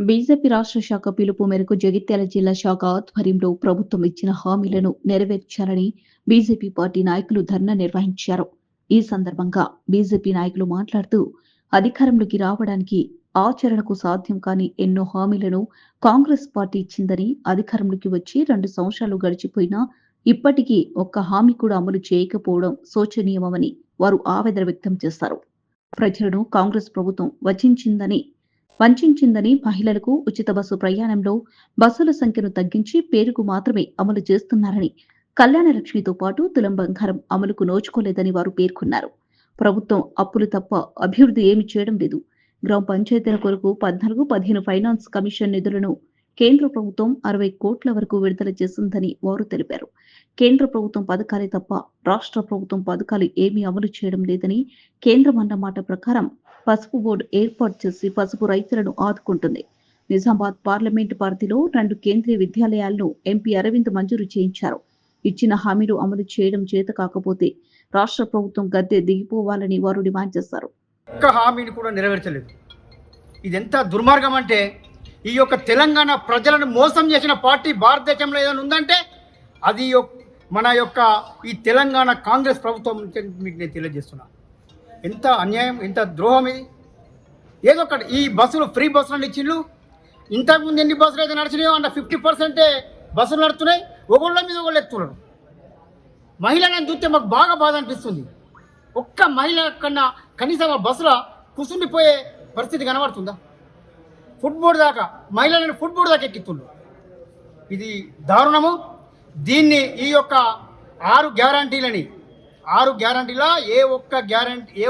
BJP రాష్ట్ర శాఖ పిలుపు మేరకు జగిత్యాల జిల్లా శాఖ ఆధ్వర్యంలో ప్రభుత్వం ఇచ్చిన హామీలను నెరవేర్చాలని బీజేపీ పార్టీ నాయకులు ధర్నా నిర్వహించారు. ఈ సందర్భంగా బీజేపీ నాయకులు మాట్లాడుతూ, అధికారంలోకి రావడానికి ఆచరణకు సాధ్యం కాని ఎన్నో హామీలను కాంగ్రెస్ పార్టీ ఇచ్చిందని, అధికారంలోకి వచ్చి 2 సంవత్సరాలు గడిచిపోయినా ఇప్పటికీ ఒక్క హామీ కూడా అమలు చేయకపోవడం శోచనీయమని వారు ఆవేదన వ్యక్తం చేశారు. ప్రజలను కాంగ్రెస్ ప్రభుత్వం వంచిందని, మహిళలకు ఉచిత బస్సు ప్రయాణంలో బస్సుల సంఖ్యను తగ్గించి పేరుకు మాత్రమే అమలు చేస్తున్నారని, కళ్యాణ లక్ష్మితో పాటు తులం బంగారం అమలుకు నోచుకోలేదని వారు పేర్కొన్నారు. ప్రభుత్వం అప్పులు తప్ప అభివృద్ధి ఏమి చేయడం లేదు. గ్రామ పంచాయతీల కొరకు 14, 15 ఫైనాన్స్ కమిషన్ నిధులను కేంద్ర ప్రభుత్వం 60 కోట్ల వరకు విడుదల చేసిందని వారు తెలిపారు. కేంద్ర ప్రభుత్వం పథకాలే తప్ప రాష్ట్ర ప్రభుత్వం పథకాలు ఏమీ అమలు చేయడం లేదని, కేంద్రం అన్న మాట ప్రకారం పసుపు బోర్డు ఏర్పాటు చేసి పసుపు రైతులను ఆదుకుంటుంది. నిజామాబాద్ పార్లమెంటు పరిధిలో 2 కేంద్రీయ విద్యాలయాలను ఎంపీ అరవింద్ మంజూరు చేయించారు. ఇచ్చిన హామీలు అమలు చేయడం చేత కాకపోతే రాష్ట్ర ప్రభుత్వం గద్దె దిగిపోవాలని వారు డిమాండ్ చేశారు. ఒక్క హామీని కూడా నెరవేర్చలేదు. ఇదెంత దుర్మార్గం అంటే, ఈ యొక్క తెలంగాణ ప్రజలను మోసం చేసిన పార్టీ భారతదేశంలో ఏదైనా ఉందంటే అది మన యొక్క ఈ తెలంగాణ కాంగ్రెస్ ప్రభుత్వం మీకు నేను తెలియజేస్తున్నా. ఎంత అన్యాయం, ఎంత ద్రోహం ఇది. ఏదో ఒకటి ఈ బస్సులు ఫ్రీ బస్సులను ఇచ్చిండ్రు. ఇంతకుముందు ఎన్ని బస్సులు అయితే నడిచినాయో అన్న 50% బస్సులు నడుస్తున్నాయి. ఒకళ్ళ మీద ఒకళ్ళు ఎత్తున్నారు. మహిళలను చూస్తే మాకు బాగా బాధ అనిపిస్తుంది. ఒక్క మహిళ కన్నా కనీసం ఆ బస్సులో కూర్చుండిపోయే పరిస్థితి కనబడుతుందా? ఫుట్బోర్డ్ దాకా మహిళలను ఫుట్బోర్డ్ దాకా ఎక్కిస్తుండ్రు. ఇది దారుణము. దీన్ని ఈ యొక్క 6 గ్యారంటీల ఏ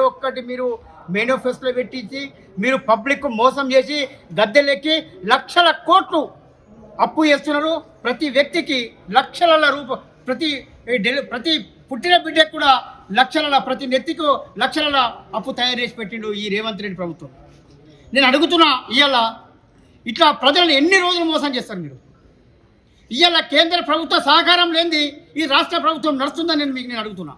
ఒక్కటి మీరు మేనిఫెస్టోలో పెట్టించి మీరు పబ్లిక్ మోసం చేసి గద్దెలెక్కి లక్షల కోట్లు అప్పు చేస్తున్నారు. ప్రతి వ్యక్తికి లక్షల ప్రతి పుట్టిన బిడ్డకు కూడా ప్రతి నెత్తికు లక్షల అప్పు తయారు చేసి పెట్టిండు ఈ రేవంత్ రెడ్డి ప్రభుత్వం. నేను అడుగుతున్నా, ఇవాళ ఇట్లా ప్రజలను ఎన్ని రోజులు మోసం చేస్తారు మీరు? ఇవాళ కేంద్ర ప్రభుత్వ సహకారం లేనిది ఈ రాష్ట్ర ప్రభుత్వం నడుస్తుందని నేను అడుగుతున్నా.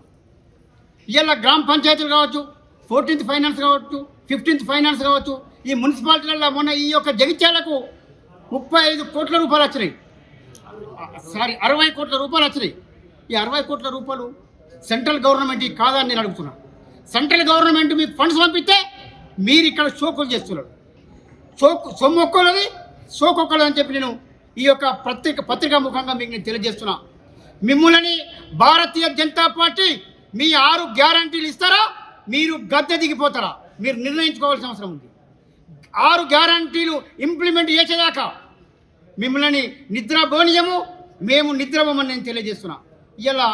ఇవాళ గ్రామ పంచాయతీలు కావచ్చు, 14th ఫైనాన్స్ కావచ్చు, 15th ఫైనాన్స్ కావచ్చు, ఈ మున్సిపాలిటీలలో మొన్న ఈ యొక్క జగిత్యాలకు 35 కోట్ల రూపాయలు వచ్చినాయి. 60 కోట్ల రూపాయలు వచ్చినాయి. ఈ 60 కోట్ల రూపాయలు సెంట్రల్ గవర్నమెంట్ కాదని నేను అడుగుతున్నా. సెంట్రల్ గవర్నమెంట్ మీకు ఫండ్స్ పంపిస్తే మీరు ఇక్కడ షోకులు చేస్తున్నారు. సొమ్మొక్కలది షోకొక్కలది అని చెప్పి నేను ఈ యొక్క పత్రికా ముఖంగా మీకు నేను తెలియజేస్తున్నా. మిమ్మల్ని భారతీయ జనతా పార్టీ మీ 6 గ్యారంటీలు ఇస్తారా, మీరు గద్దె దిగిపోతారా? మీరు నిర్ణయించుకోవాల్సిన అవసరం ఉంది. 6 గ్యారంటీలు ఇంప్లిమెంట్ చేసేదాకా మిమ్మల్ని నిద్రపోనియము, మేము నిద్రపోమని నేను తెలియజేస్తున్నా. ఇలా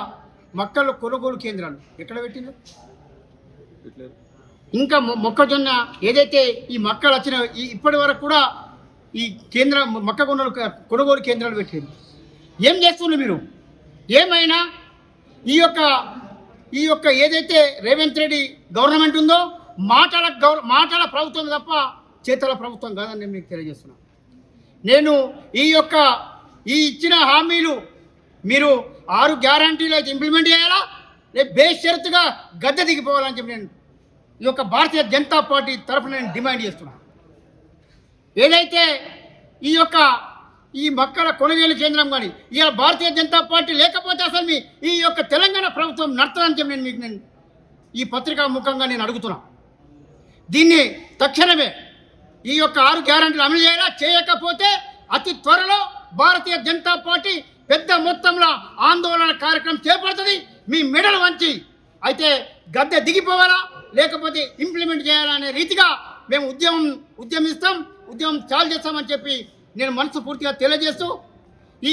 మొక్కలు కొనుగోలు కేంద్రాలు ఎక్కడ పెట్టిండ్రు? ఇంకా మొక్కజొన్న ఏదైతే ఈ మొక్కలు వచ్చిన ఇప్పటి వరకు కూడా ఈ మొక్క కొనుగోలు కేంద్రాలు పెట్టింది. ఏం చేస్తున్నారు మీరు? ఏమైనా ఈ యొక్క ఏదైతే రేవంత్ రెడ్డి గవర్నమెంట్ ఉందో మాటల ప్రభుత్వం తప్ప చేతల ప్రభుత్వం కాదని నేను మీకు తెలియజేస్తున్నాను. నేను ఈ ఇచ్చిన హామీలు మీరు 6 గ్యారంటీలు అయితే ఇంప్లిమెంట్ చేయాలా, లేదు బేషరతుగా గద్దె దిగిపోవాలని చెప్పి నేను ఈ యొక్క భారతీయ జనతా పార్టీ తరఫున నేను డిమాండ్ చేస్తున్నాను. ఏదైతే ఈ మొక్కల కొనుగోలు కేంద్రం కానీ ఇవాళ భారతీయ జనతా పార్టీ లేకపోతే అసలు ఈ యొక్క తెలంగాణ ప్రభుత్వం నడుతుందని చెప్పి నేను ఈ పత్రికా ముఖంగా నేను అడుగుతున్నా. దీన్ని తక్షణమే ఈ యొక్క 6 గ్యారంటీలు అమలు చేయాలా, చేయకపోతే అతి త్వరలో భారతీయ జనతా పార్టీ పెద్ద మొత్తంలో ఆందోళన కార్యక్రమం చేపడుతుంది. మీ మెడలు వంచి అయితే గద్దె దిగిపోవాలా, లేకపోతే ఇంప్లిమెంట్ చేయాలా అనే రీతిగా మేము ఉద్యమం చాలు చేస్తామని చెప్పి నేను మనసు పూర్తిగా తెలియజేస్తూ, ఈ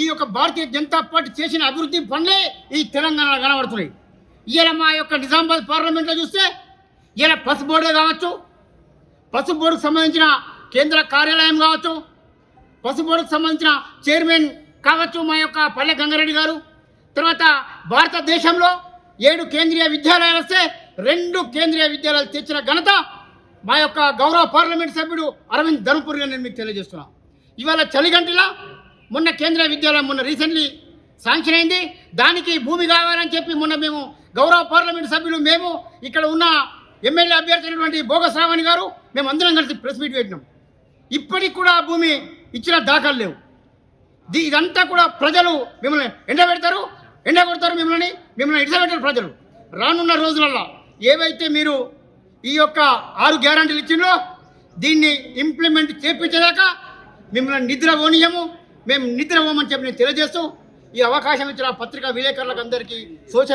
యొక్క భారతీయ జనతా పార్టీ చేసిన అభివృద్ధి పనులే ఈ తెలంగాణలో కనబడుతున్నాయి. ఇవాళ మా యొక్క నిజామాబాద్ పార్లమెంట్లో చూస్తే ఇవాళ పసుపు బోర్డే కావచ్చు, పసుపు బోర్డుకు సంబంధించిన కేంద్ర కార్యాలయం కావచ్చు, పసుపు బోర్డుకు సంబంధించిన చైర్మన్ కావచ్చు మా యొక్క పల్లె గంగారెడ్డి గారు, తర్వాత భారతదేశంలో 7 కేంద్రీయ విద్యాలయాలు వస్తే 2 కేంద్రీయ విద్యాలయాలు తెచ్చిన ఘనత మా యొక్క గౌరవ పార్లమెంట్ సభ్యుడు అరవింద్ ధర్మపురిగా నేను మీకు తెలియజేస్తున్నా. ఇవాళ చలిగంటిలా మొన్న కేంద్రీయ విద్యాలయం రీసెంట్లీ శాంక్షన్ అయింది. దానికి భూమి కావాలని చెప్పి మొన్న మేము గౌరవ పార్లమెంట్ సభ్యులు మేము ఇక్కడ ఉన్న ఎమ్మెల్యే అభ్యర్థి అయినటువంటి బోగ శ్రావణి గారు మేము అందరం కలిసి ప్రెస్ మీట్ పెట్టినాం. ఇప్పటికి కూడా ఆ భూమి ఇచ్చిన దాఖలు లేవు. ఇదంతా కూడా ప్రజలు మిమ్మల్ని ఎండబెడతారు, ఎండగొడతారు, మిమ్మల్ని ఇడిసబెట్టారు ప్రజలు. రానున్న రోజులలో ఏవైతే మీరు ఈ యొక్క 6 గ్యారంటీలు ఇచ్చిండ్రో దీన్ని ఇంప్లిమెంట్ చేపించేదాకా మిమ్మల్ని నిద్ర పోనీయము, మేము నిద్ర పోమని చెప్పి నేను తెలియజేస్తూ ఈ అవకాశం ఇచ్చిన పత్రికా విలేకరులకు అందరికీ సోషల్